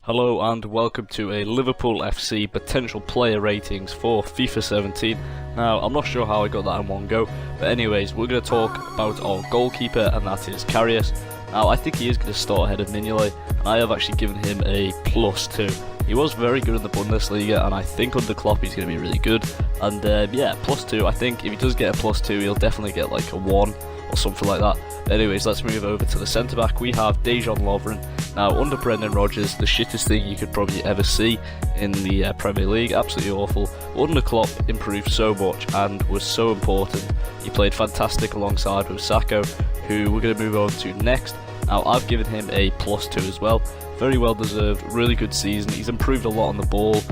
Hello and welcome to a Liverpool FC potential player ratings for FIFA 17. Now, I'm not sure how I got that in one go, but anyways, we're going to talk about our goalkeeper, and that is Karius. Now, I think he is going to start ahead of Mignolet, and I have actually given him a +2. He was very good in the Bundesliga, and I think under Klopp he's going to be really good. And yeah, +2, I think if he does get a +2, he'll definitely get like a 1 or something like that. But anyways, let's move over to the centre-back. We have Dejan Lovren. Now, under Brendan Rodgers, the shittest thing you could probably ever see in the Premier League, absolutely awful. Under Klopp, improved so much and was so important. He played fantastic alongside with Sacco, who we're going to move on to next. Now, I've given him a +2 as well. Very well deserved, really good season. He's improved a lot on the ball.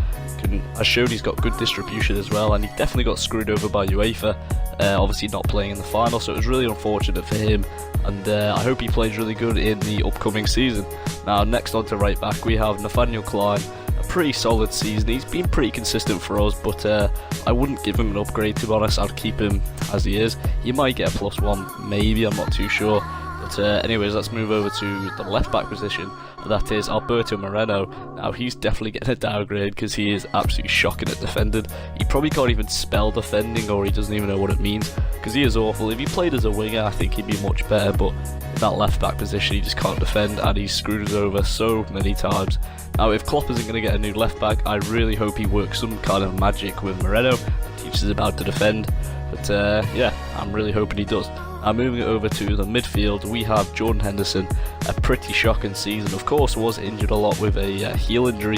I showed he's got good distribution as well, and he definitely got screwed over by UEFA. Obviously not playing in the final, so it was really unfortunate for him, and I hope he plays really good in the upcoming season. Now, next on to right back, we have Nathaniel Klein. A pretty solid season. He's been pretty consistent for us, but I wouldn't give him an upgrade, to be honest. I'd keep him as he is. He might get a +1, maybe, I'm not too sure. But anyways, let's move over to the left back position. That is Alberto Moreno. Now, he's definitely getting a downgrade because he is absolutely shocking at defending. He probably can't even spell defending, or he doesn't even know what it means, because he is awful. If he played as a winger, I think he'd be much better, but in that left back position he just can't defend, and he's screwed us over so many times. Now, if Klopp isn't going to get a new left back, I really hope he works some kind of magic with Moreno and teaches him how to defend. But yeah, I'm really hoping he does. Now, moving over to the midfield, we have Jordan Henderson. A pretty shocking season. Of course, was injured a lot with a heel injury,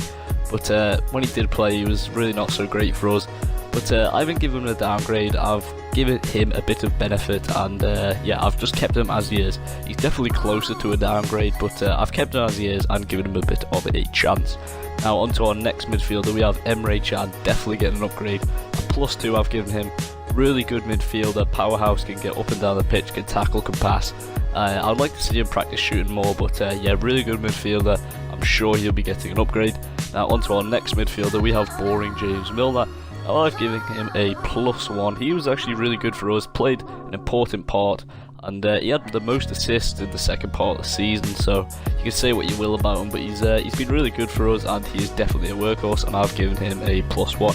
but when he did play, he was really not so great for us. But I haven't given him a downgrade. I've given him a bit of benefit, and yeah, I've just kept him as he is. He's definitely closer to a downgrade, but I've kept him as he is and given him a bit of a chance. Now, on to our next midfielder, we have Emre Can, definitely getting an upgrade. A +2 I've given him. Really good midfielder, powerhouse, can get up and down the pitch, can tackle, can pass. I'd like to see him practice shooting more, but yeah, really good midfielder. I'm sure he'll be getting an upgrade. Now, onto our next midfielder, we have boring James Milner. I've given him a +1. He was actually really good for us, played an important part, and he had the most assists in the second part of the season, so you can say what you will about him, but he's been really good for us, and he is definitely a workhorse, and I've given him a +1.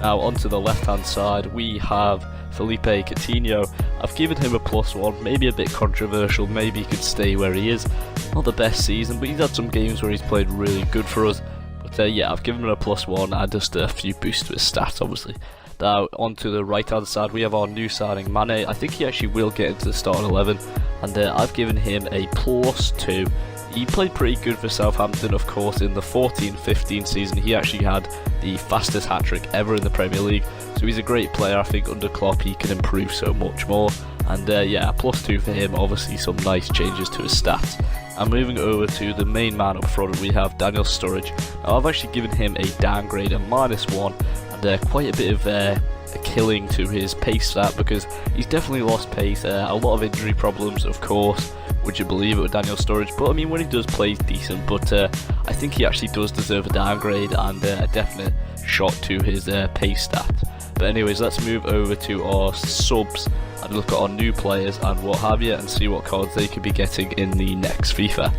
Now, onto the left hand side, we have Felipe Coutinho. I've given him a +1, maybe a bit controversial, maybe he could stay where he is. Not the best season, but he's had some games where he's played really good for us. But yeah, I've given him a +1 and just a few boosts to his stats, obviously. Now, onto the right hand side, we have our new signing, Mane. I think he actually will get into the starting 11, and I've given him a +2. He played pretty good for Southampton, of course. In the 14-15 season, he actually had the fastest hat-trick ever in the Premier League, so he's a great player. I think under Klopp he can improve so much more, and yeah, a +2 for him. Obviously some nice changes to his stats. And moving over to the main man up front, we have Daniel Sturridge. Now, I've actually given him a downgrade, a -1, and quite a bit of a killing to his pace stat, because he's definitely lost pace. A lot of injury problems, of course. Would you believe it, with Daniel Sturridge? But I mean, when he does play, he's decent. But I think he actually does deserve a downgrade, and a definite shot to his pace stat. But anyways, let's move over to our subs and look at our new players and what have you, and see what cards they could be getting in the next FIFA.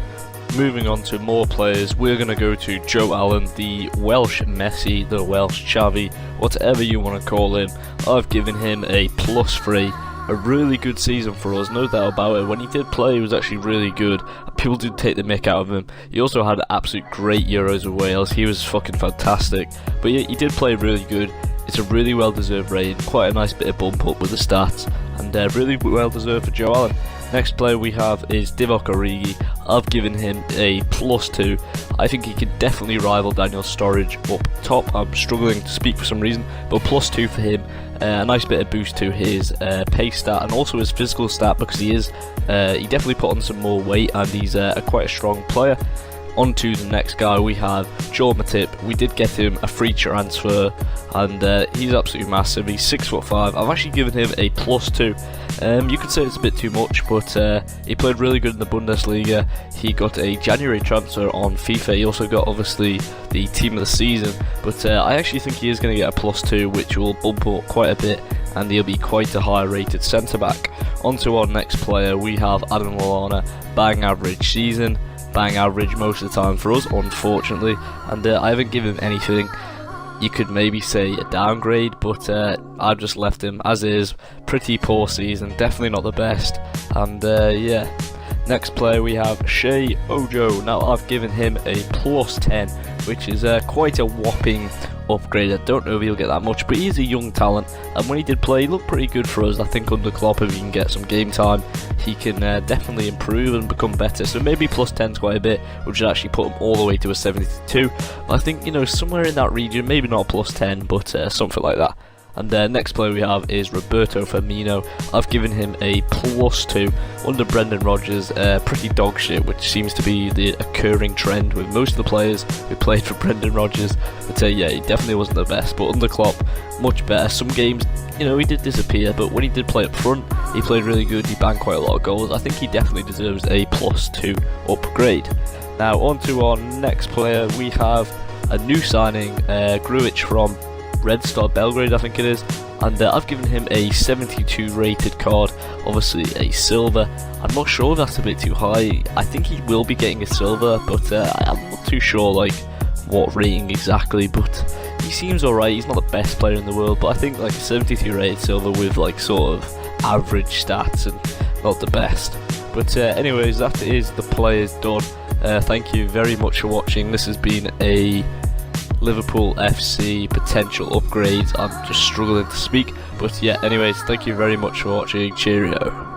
Moving on to more players, we're going to go to Joe Allen, the Welsh Messi, the Welsh Xavi, whatever you want to call him. I've given him a +3. A really good season for us, no doubt about it. When he did play, he was actually really good. People did take the mick out of him. He also had an absolute great Euros with Wales. He was fucking fantastic. But yeah, he did play really good. It's a really well-deserved rating. Quite a nice bit of bump up with the stats, and really well-deserved for Joe Allen. Next player we have is Divock Origi. I've given him a +2. I think he could definitely rival Daniel Sturridge up top. I'm struggling to speak for some reason, but +2 for him. A nice bit of boost to his pace stat, and also his physical stat, because he definitely put on some more weight, and he's quite a strong player. On to the next guy, we have Joel Matip. We did get him a free transfer, and he's absolutely massive. He's 6'5". I've actually given him a +2. You could say it's a bit too much, but he played really good in the Bundesliga. He got a January transfer on FIFA. He also got, obviously, the team of the season, but I actually think he is going to get a +2, which will bump up quite a bit, and he'll be quite a high rated centre back. On to our next player, we have Adam Lallana. Bang average season. bang average most of the time for us, unfortunately, and I haven't given him anything you could maybe say a downgrade, but I've just left him as is. Pretty poor season, definitely not the best, and yeah. Next player we have Shea Ojo. Now I've given him a +10, which is quite a whopping upgrade. I don't know if he'll get that much, but he's a young talent, and when he did play, he looked pretty good for us. I think under Klopp, if he can get some game time, he can definitely improve and become better. So maybe +10 is quite a bit, which would actually put him all the way to a 72. But I think, you know, somewhere in that region, maybe not a +10, but something like that. And next player we have is Roberto Firmino. I've given him a +2 under Brendan Rodgers. Pretty dog shit, which seems to be the occurring trend with most of the players who played for Brendan Rodgers. But yeah, he definitely wasn't the best. But under Klopp, much better. Some games, you know, he did disappear, but when he did play up front, he played really good. He banged quite a lot of goals. I think he definitely deserves a +2 upgrade. Now on to our next player. We have a new signing, Grujic from Red Star Belgrade, I think it is, and I've given him a 72 rated card, obviously a silver. I'm not sure if that's a bit too high. I think he will be getting a silver, but I'm not too sure like what rating exactly, but he seems alright. He's not the best player in the world, but I think like a 72 rated silver with like sort of average stats and not the best. But anyways, that is the players done. Thank you very much for watching. This has been a Liverpool FC potential upgrades. I'm just struggling to speak, but yeah, anyways, thank you very much for watching. Cheerio.